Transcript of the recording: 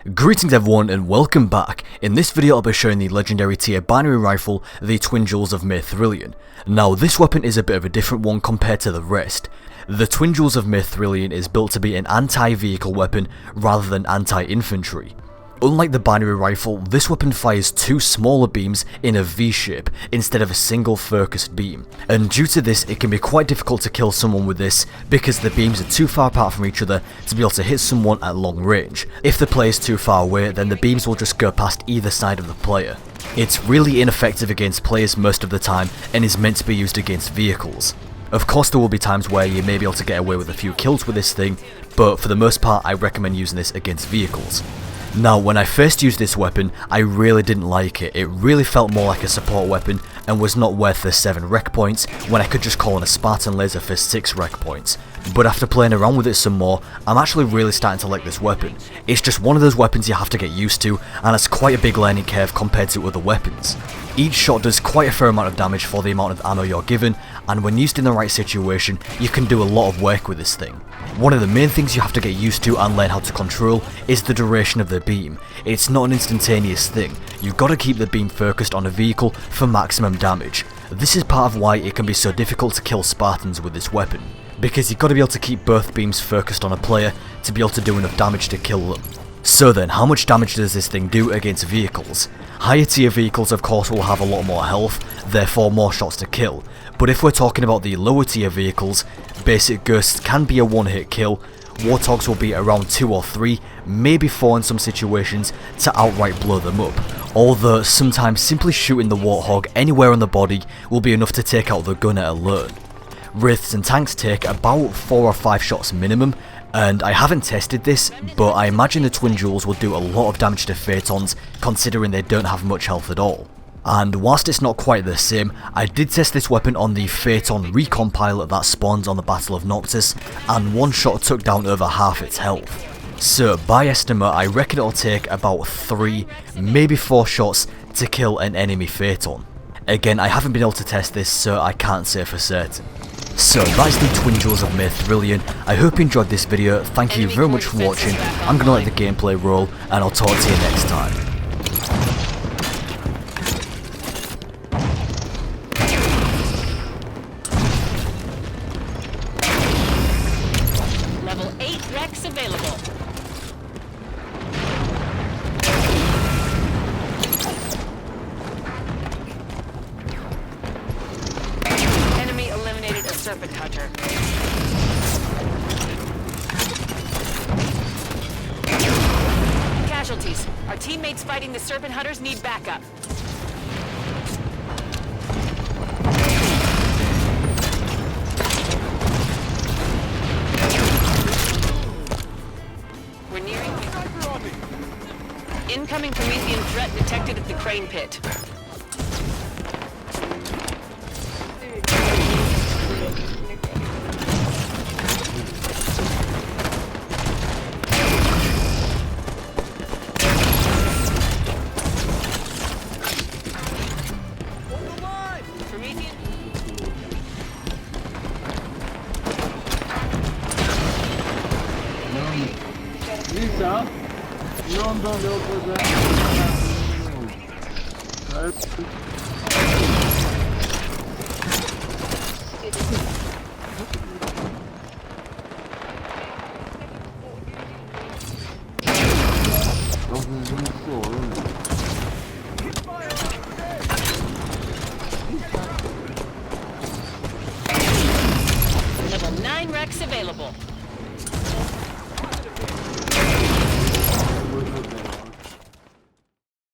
Greetings everyone and welcome back. In this video I'll be showing the legendary tier binary rifle, the Twin Jewels of Maethrillian. Now this weapon is a bit of a different one compared to the rest. The Twin Jewels of Maethrillian is built to be an anti-vehicle weapon rather than anti-infantry. Unlike the binary rifle, this weapon fires two smaller beams in a V-shape instead of a single focused beam, and due to this it can be quite difficult to kill someone with this because the beams are too far apart from each other to be able to hit someone at long range. If the player is too far away, then the beams will just go past either side of the player. It's really ineffective against players most of the time and is meant to be used against vehicles. Of course there will be times where you may be able to get away with a few kills with this thing, but for the most part I recommend using this against vehicles. Now when I first used this weapon, I really didn't like it. It really felt more like a support weapon and was not worth the 7 rec points when I could just call in a Spartan laser for 6 rec points. But after playing around with it some more, I'm actually really starting to like this weapon. It's just one of those weapons you have to get used to, and it's quite a big learning curve compared to other weapons. Each shot does quite a fair amount of damage for the amount of ammo you're given, and when used in the right situation, you can do a lot of work with this thing. One of the main things you have to get used to and learn how to control is the duration of the beam. It's not an instantaneous thing. You've got to keep the beam focused on a vehicle for maximum damage. This is part of why it can be so difficult to kill Spartans with this weapon, because you've got to be able to keep both beams focused on a player to be able to do enough damage to kill them. So then, how much damage does this thing do against vehicles? Higher tier vehicles of course will have a lot more health, therefore more shots to kill, but if we're talking about the lower tier vehicles, basic ghosts can be a one hit kill, warthogs will be around 2 or 3, maybe 4 in some situations to outright blow them up, although sometimes simply shooting the warthog anywhere on the body will be enough to take out the gunner alone. Wraiths and tanks take about 4 or 5 shots minimum, and I haven't tested this, but I imagine the Twin Jewels will do a lot of damage to Phaetons considering they don't have much health at all. And whilst it's not quite the same, I did test this weapon on the Phaeton recon pilot that spawns on the Battle of Noctis, and one shot took down over half its health. So by estimate I reckon it'll take about 3, maybe 4 shots to kill an enemy Phaeton. Again, I haven't been able to test this, so I can't say for certain. So that's the Twin Jewels of Maethrillian. I hope you enjoyed this video, thank you very much for watching, I'm gonna let the gameplay roll, and I'll talk to you next time. Level 8 Rex available. Enemy eliminated a Serpent Hunter. Casualties. Our teammates fighting the Serpent Hunters need backup. We're nearing... Incoming Promethean threat detected at the crane pit. Promethean... Lisa, non voglio Level 9 Rex available.